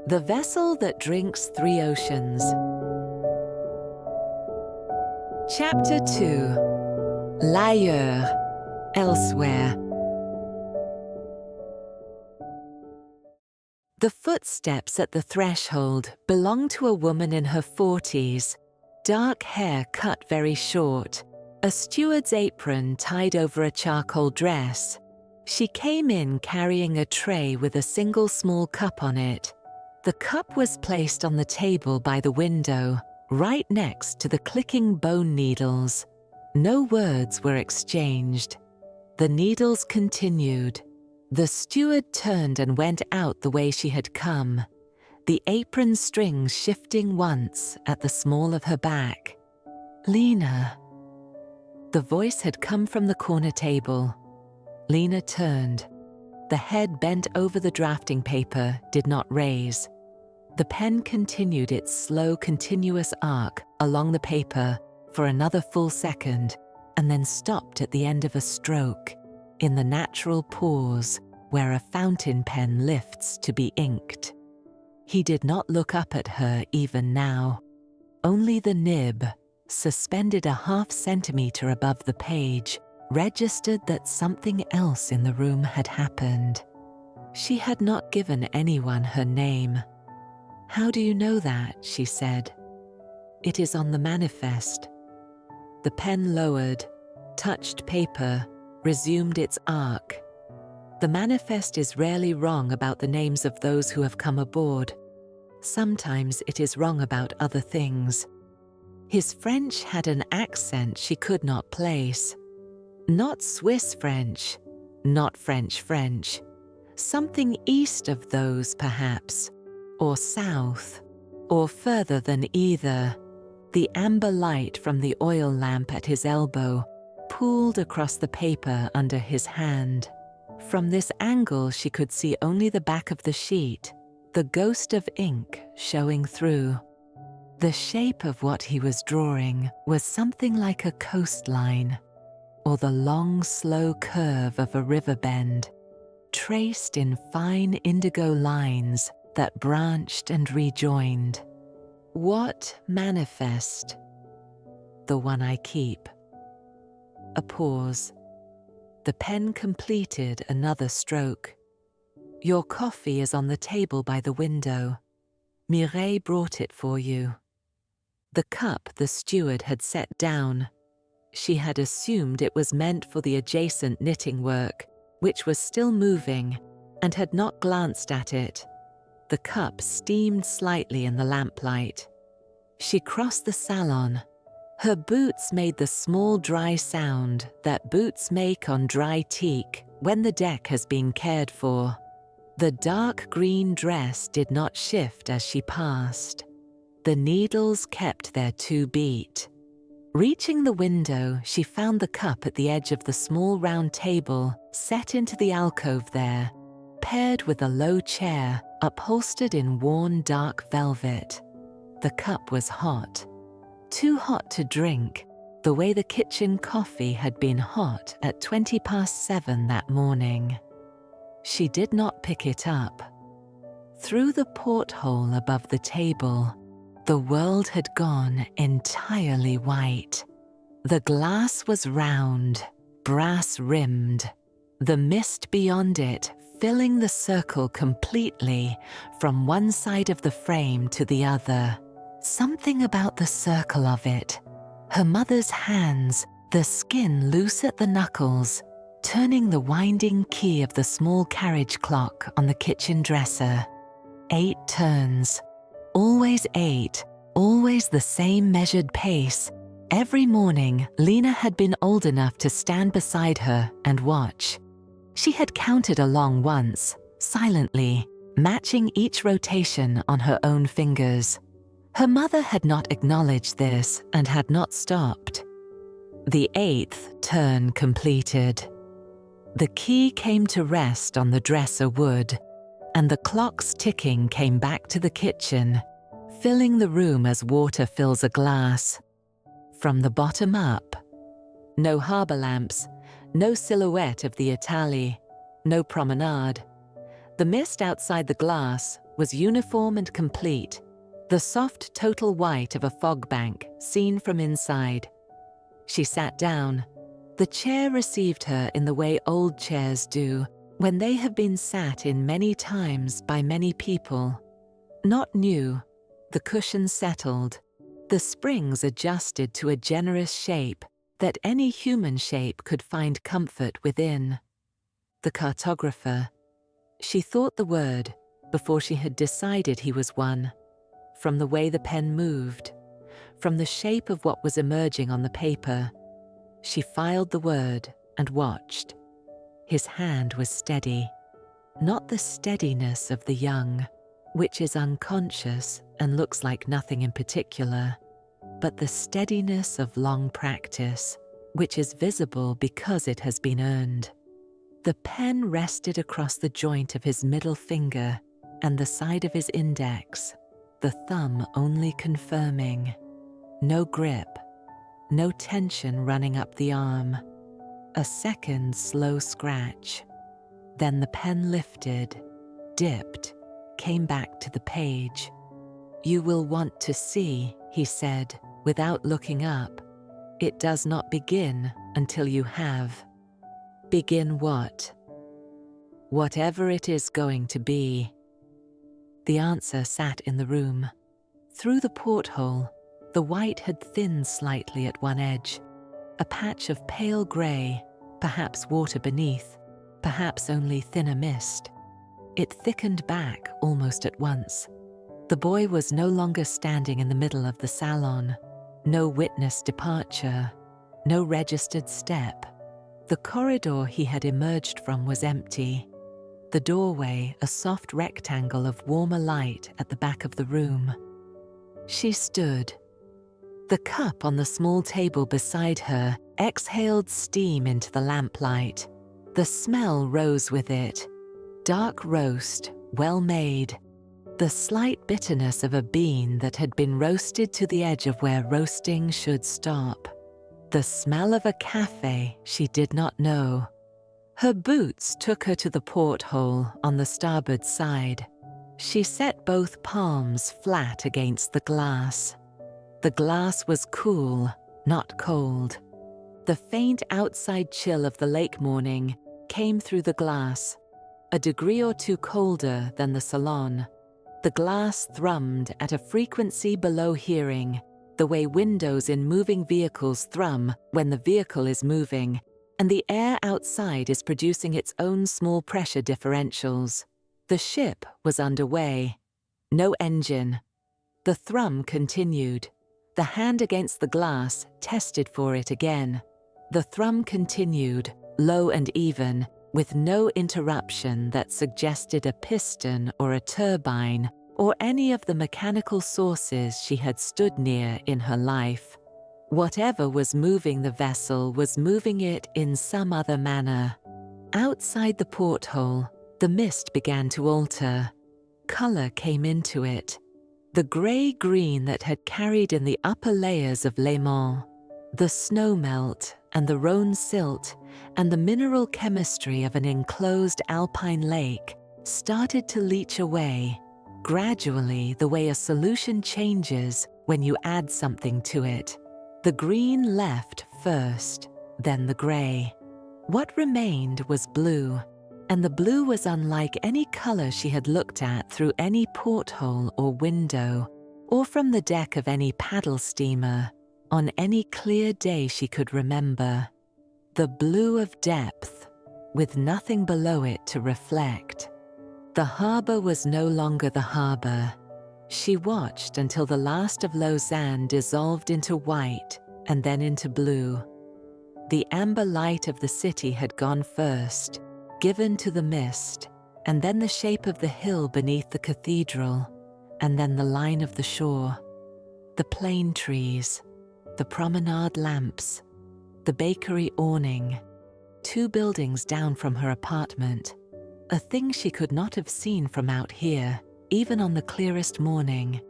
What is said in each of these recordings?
The Vessel That Drinks Three Oceans. Chapter 2. L'ailleurs, elsewhere. The footsteps at the threshold belonged to a woman in her 40s, dark hair cut very short, a steward's apron tied over a charcoal dress. She came in carrying a tray with a single small cup on it. The cup was placed on the table by the window, right next to the clicking bone needles. No words were exchanged. The needles continued. The steward turned and went out the way she had come, the apron strings shifting once at the small of her back. "Lena." The voice had come from the corner table. Lena turned. The head bent over the drafting paper did not raise. The pen continued its slow, continuous arc along the paper for another full second, and then stopped at the end of a stroke, in the natural pause where a fountain pen lifts to be inked. He did not look up at her even now. Only the nib, suspended a half centimeter above the page, registered that something else in the room had happened. She had not given anyone her name. "How do you know that?" she said. "It is on the manifest." The pen lowered, touched paper, resumed its arc. The manifest is rarely wrong about the names of those who have come aboard. Sometimes it is wrong about other things. His French had an accent she could not place. Not Swiss French, not French French. Something east of those, perhaps, or south, or further than either. The amber light from the oil lamp at his elbow pooled across the paper under his hand. From this angle she could see only the back of the sheet, the ghost of ink showing through. The shape of what he was drawing was something like a coastline, or the long, slow curve of a river bend, traced in fine indigo lines that branched and rejoined. "What manifest?" "The one I keep." A pause. The pen completed another stroke. "Your coffee is on the table by the window. Mireille brought it for you." The cup the steward had set down. She had assumed it was meant for the adjacent knitting work, which was still moving, and had not glanced at it. The cup steamed slightly in the lamplight. She crossed the salon. Her boots made the small dry sound that boots make on dry teak when the deck has been cared for. The dark green dress did not shift as she passed. The needles kept their two beat. Reaching the window, she found the cup at the edge of the small round table set into the alcove there, paired with a low chair upholstered in worn dark velvet. The cup was hot. Too hot to drink, the way the kitchen coffee had been hot at 7:20 that morning. She did not pick it up. Through the porthole above the table, the world had gone entirely white. The glass was round, brass-rimmed, the mist beyond it filling the circle completely from one side of the frame to the other. Something about the circle of it, her mother's hands, the skin loose at the knuckles, turning the winding key of the small carriage clock on the kitchen dresser. 8 turns. Always 8, always the same measured pace. Every morning, Lena had been old enough to stand beside her and watch. She had counted along once, silently, matching each rotation on her own fingers. Her mother had not acknowledged this and had not stopped. The 8th turn completed. The key came to rest on the dresser wood, and the clock's ticking came back to the kitchen, filling the room as water fills a glass. From the bottom up. No harbour lamps, no silhouette of the Italy, no promenade. The mist outside the glass, was uniform and complete, the soft total white of a fog bank seen from inside. She sat down. The chair received her in the way old chairs do, when they have been sat in many times by many people. Not new, the cushions settled, the springs adjusted to a generous shape that any human shape could find comfort within. The cartographer. She thought the word before she had decided he was one, from the way the pen moved, from the shape of what was emerging on the paper. She filed the word and watched. His hand was steady, not the steadiness of the young, which is unconscious and looks like nothing in particular, but the steadiness of long practice, which is visible because it has been earned. The pen rested across the joint of his middle finger and the side of his index, the thumb only confirming. No grip, no tension running up the arm. A second slow scratch. Then the pen lifted, dipped, came back to the page. "You will want to see," he said, without looking up. "It does not begin until you have." Begin what? Whatever it is going to be. The answer sat in the room. Through the porthole, the white had thinned slightly at one edge. A patch of pale grey, perhaps water beneath, perhaps only thinner mist. It thickened back almost at once. The boy was no longer standing in the middle of the salon. No witnessed departure, no registered step. The corridor he had emerged from was empty. The doorway a soft rectangle of warmer light at the back of the room. She stood. The cup on the small table beside her exhaled steam into the lamplight. The smell rose with it. Dark roast, well made. The slight bitterness of a bean that had been roasted to the edge of where roasting should stop. The smell of a cafe she did not know. Her boots took her to the porthole on the starboard side. She set both palms flat against the glass. The glass was cool, not cold. The faint outside chill of the lake morning came through the glass, a degree or two colder than the salon. The glass thrummed at a frequency below hearing, the way windows in moving vehicles thrum when the vehicle is moving, and the air outside is producing its own small pressure differentials. The ship was underway. No engine. The thrum continued. The hand against the glass tested for it again. The thrum continued, low and even, with no interruption that suggested a piston or a turbine or any of the mechanical sources she had stood near in her life. Whatever was moving the vessel was moving it in some other manner. Outside the porthole, the mist began to alter. Color came into it. The grey-green that had carried in the upper layers of Léman, the snow melt and the Rhone silt and the mineral chemistry of an enclosed alpine lake started to leach away, gradually the way a solution changes when you add something to it. The green left first, then the grey. What remained was blue, and the blue was unlike any colour she had looked at through any porthole or window, or from the deck of any paddle steamer, on any clear day she could remember. The blue of depth, with nothing below it to reflect. The harbour was no longer the harbour. She watched until the last of Lausanne dissolved into white and then into blue. The amber light of the city had gone first, given to the mist, and then the shape of the hill beneath the cathedral, and then the line of the shore, the plane trees, the promenade lamps, the bakery awning, 2 buildings down from her apartment, a thing she could not have seen from out here, even on the clearest morning,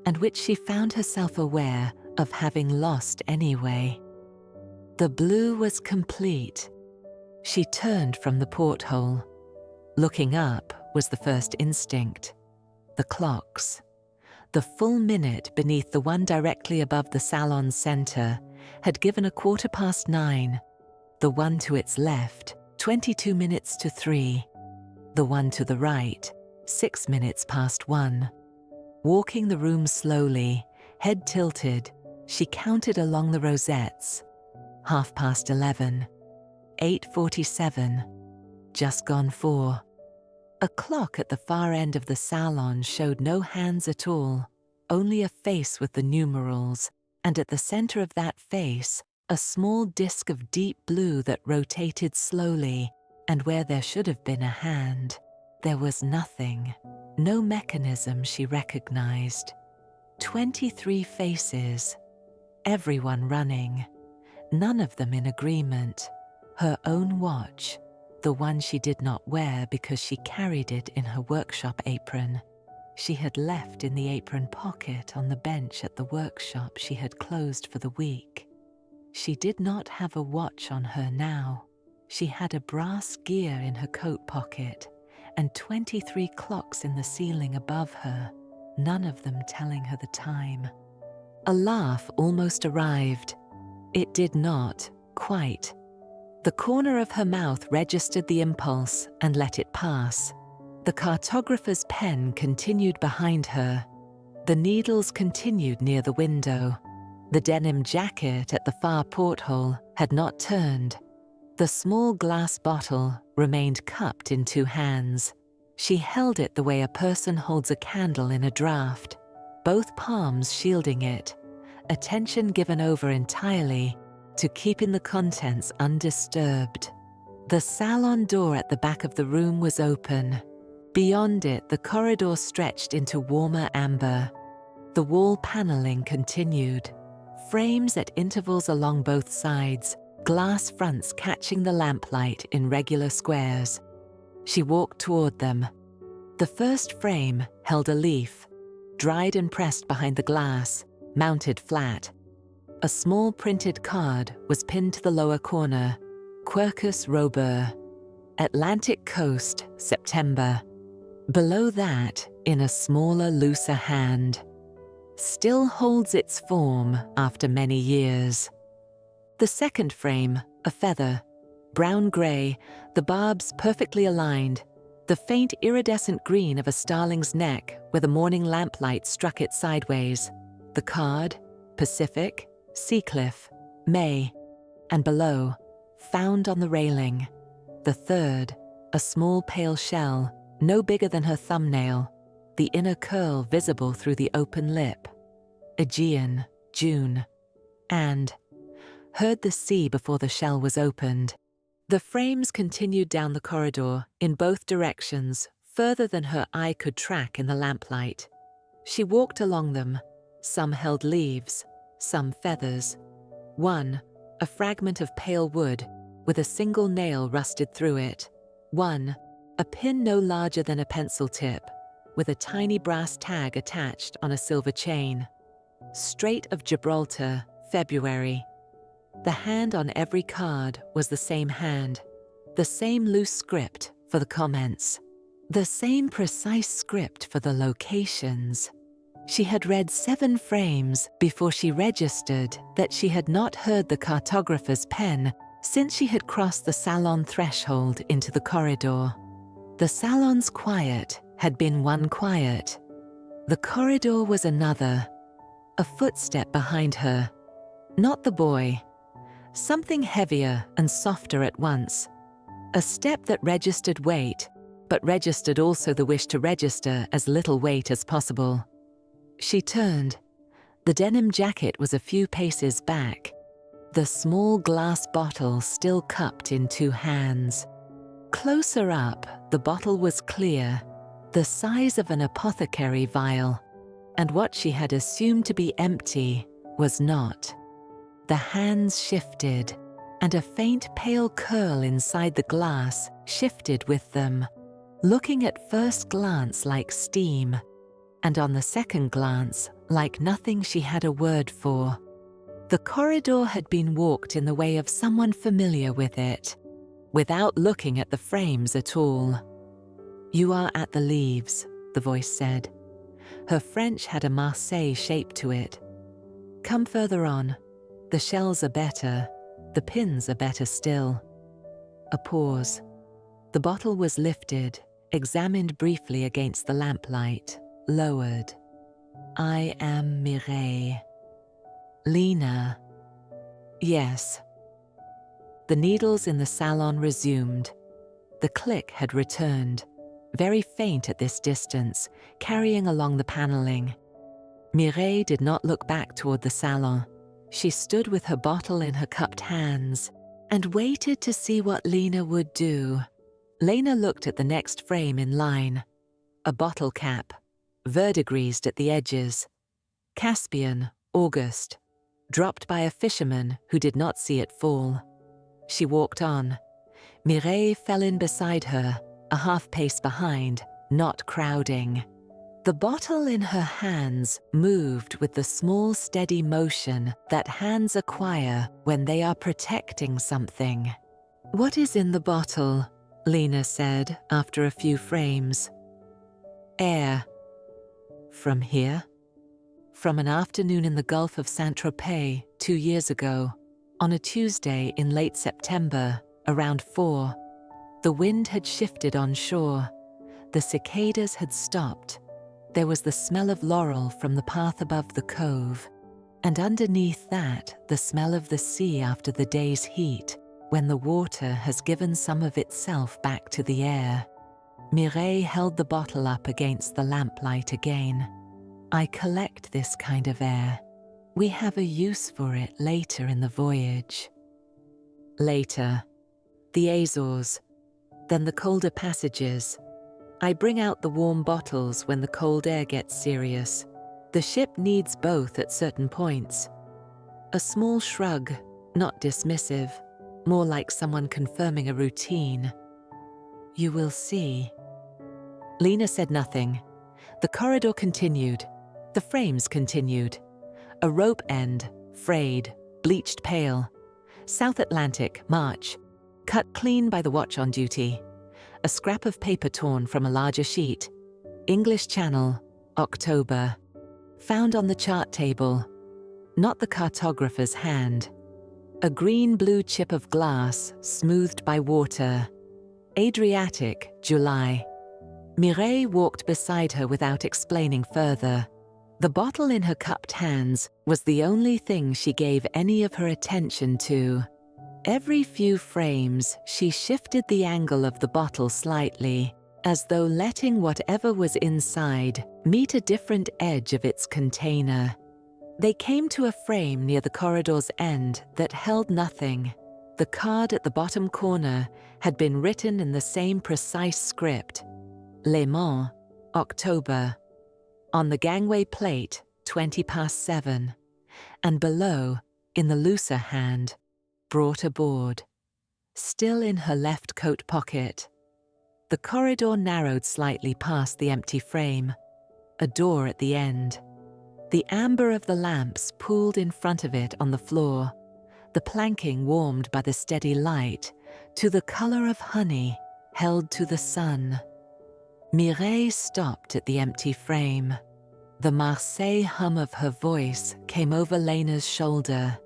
and which she found herself aware of having lost anyway. The blue was complete. She turned from the porthole. Looking up was the first instinct. the clocks. The full minute beneath the one directly above the salon's center had given 9:15. The one to its left, 22 minutes to 3. The one to the right, 6 minutes past 1. Walking the room slowly, head tilted, she counted along the rosettes. 11:30, 8:47, just gone 4. A clock at the far end of the salon showed no hands at all, only a face with the numerals, and at the center of that face, a small disk of deep blue that rotated slowly, and where there should have been a hand, there was nothing, no mechanism she recognized. 23 faces, everyone running, none of them in agreement. Her own watch, the one she did not wear because she carried it in her workshop apron. She had left in the apron pocket on the bench at the workshop she had closed for the week. She did not have a watch on her now. She had a brass gear in her coat pocket and 23 clocks in the ceiling above her, none of them telling her the time. A laugh almost arrived. It did not, quite. The corner of her mouth registered the impulse and let it pass. The cartographer's pen continued behind her. The needles continued near the window. The denim jacket at the far porthole had not turned. The small glass bottle remained cupped in 2 hands. She held it the way a person holds a candle in a draught, both palms shielding it, attention given over entirely to keeping the contents undisturbed. The salon door at the back of the room was open. Beyond it, the corridor stretched into warmer amber. The wall paneling continued. Frames at intervals along both sides, glass fronts catching the lamplight in regular squares. She walked toward them. The first frame held a leaf, dried and pressed behind the glass, mounted flat. A small printed card was pinned to the lower corner. Quercus robur, Atlantic Coast, September. Below that, in a smaller, looser hand, still holds its form after many years. The second frame, a feather, brown-grey, the barbs perfectly aligned, the faint iridescent green of a starling's neck where the morning lamplight struck it sideways. The card, Pacific, Seacliff, May, and below, found on the railing. The third, a small pale shell, no bigger than her thumbnail, the inner curl visible through the open lip. Aegean, June. And heard the sea before the shell was opened. The frames continued down the corridor in both directions, further than her eye could track in the lamplight. She walked along them. Some held leaves, some feathers. One, a fragment of pale wood, with a single nail rusted through it. One, a pin no larger than a pencil tip, with a tiny brass tag attached on a silver chain. Strait of Gibraltar, February. The hand on every card was the same hand, the same loose script for the comments, the same precise script for the locations. She had read 7 frames before she registered that she had not heard the cartographer's pen since she had crossed the salon threshold into the corridor. The salon's quiet had been one quiet. The corridor was another. A footstep behind her. Not the boy. Something heavier and softer at once. A step that registered weight, but registered also the wish to register as little weight as possible. She turned. The denim jacket was a few paces back. The small glass bottle still cupped in 2 hands. Closer up, the bottle was clear, the size of an apothecary vial, and what she had assumed to be empty was not. The hands shifted, and a faint pale curl inside the glass shifted with them, looking at first glance like steam, and on the second glance like nothing she had a word for. The corridor had been walked in the way of someone familiar with it, without looking at the frames at all. "You are at the leaves," the voice said. Her French had a Marseille shape to it. Come further on. The shells are better. The pins are better still. A pause. The bottle was lifted, examined briefly against the lamplight, lowered. I am Mireille. Lena. Yes. The needles in the salon resumed. The click had returned, very faint at this distance, carrying along the paneling. Mireille did not look back toward the salon. She stood with her bottle in her cupped hands and waited to see what Lena would do. Lena looked at the next frame in line. A bottle cap, verdigrised at the edges. Caspian, August, dropped by a fisherman who did not see it fall. She walked on. Mireille fell in beside her, a half pace behind, not crowding. The bottle in her hands moved with the small, steady motion that hands acquire when they are protecting something. What is in the bottle? Lena said after a few frames. Air. From here? From an afternoon in the Gulf of Saint-Tropez 2 years ago, on a Tuesday in late September, around 4. The wind had shifted on shore. The cicadas had stopped. There was the smell of laurel from the path above the cove, and underneath that, the smell of the sea after the day's heat, when the water has given some of itself back to the air. Mireille held the bottle up against the lamplight again. I collect this kind of air. We have a use for it later in the voyage. Later. The Azores. Then the colder passages. I bring out the warm bottles when the cold air gets serious. The ship needs both at certain points. A small shrug, not dismissive, more like someone confirming a routine. You will see. Lena said nothing. The corridor continued. The frames continued. A rope end, frayed, bleached pale. South Atlantic, March. Cut clean by the watch on duty. A scrap of paper torn from a larger sheet. English Channel, October. Found on the chart table. Not the cartographer's hand. A green-blue chip of glass, smoothed by water. Adriatic, July. Mireille walked beside her without explaining further. The bottle in her cupped hands was the only thing she gave any of her attention to. Every few frames, she shifted the angle of the bottle slightly, as though letting whatever was inside meet a different edge of its container. They came to a frame near the corridor's end that held nothing. The card at the bottom corner had been written in the same precise script. Léman, October. On the gangway plate, 7:20. And below, in the looser hand, brought aboard. Still in her left coat pocket. The corridor narrowed slightly past the empty frame. A door at the end. The amber of the lamps pooled in front of it on the floor, the planking warmed by the steady light to the color of honey held to the sun. Mireille stopped at the empty frame. The Marseille hum of her voice came over Lena's shoulder.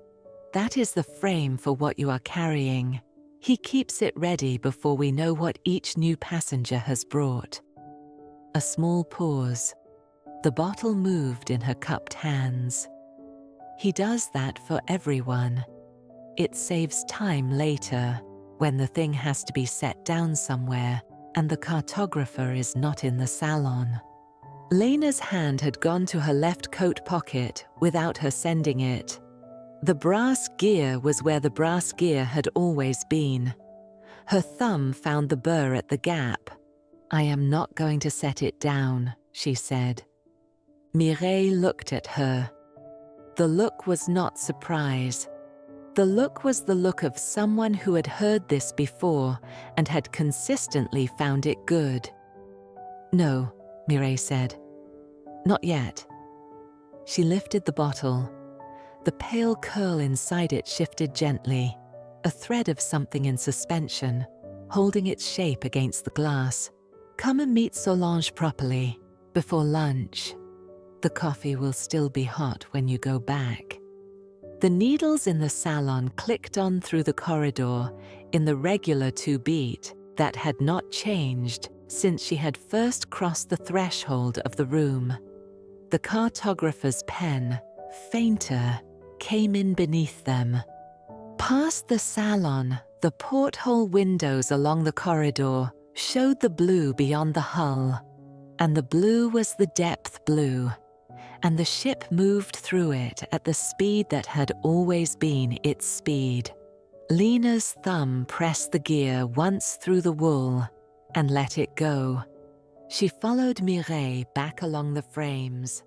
That is the frame for what you are carrying. He keeps it ready before we know what each new passenger has brought. A small pause. The bottle moved in her cupped hands. He does that for everyone. It saves time later, when the thing has to be set down somewhere and the cartographer is not in the salon. Lena's hand had gone to her left coat pocket without her sending it. The brass gear was where the brass gear had always been. Her thumb found the burr at the gap. I am not going to set it down, she said. Mireille looked at her. The look was not surprise. The look was the look of someone who had heard this before and had consistently found it good. No, Mireille said. Not yet. She lifted the bottle. The pale curl inside it shifted gently, a thread of something in suspension, holding its shape against the glass. Come and meet Solange properly, before lunch. The coffee will still be hot when you go back. The needles in the salon clicked on through the corridor in the regular 2-beat that had not changed since she had first crossed the threshold of the room. The cartographer's pen, fainter, came in beneath them. Past the salon, the porthole windows along the corridor showed the blue beyond the hull, and the blue was the depth blue, and the ship moved through it at the speed that had always been its speed. Lena's thumb pressed the gear once through the wool and let it go. She followed Mireille back along the frames.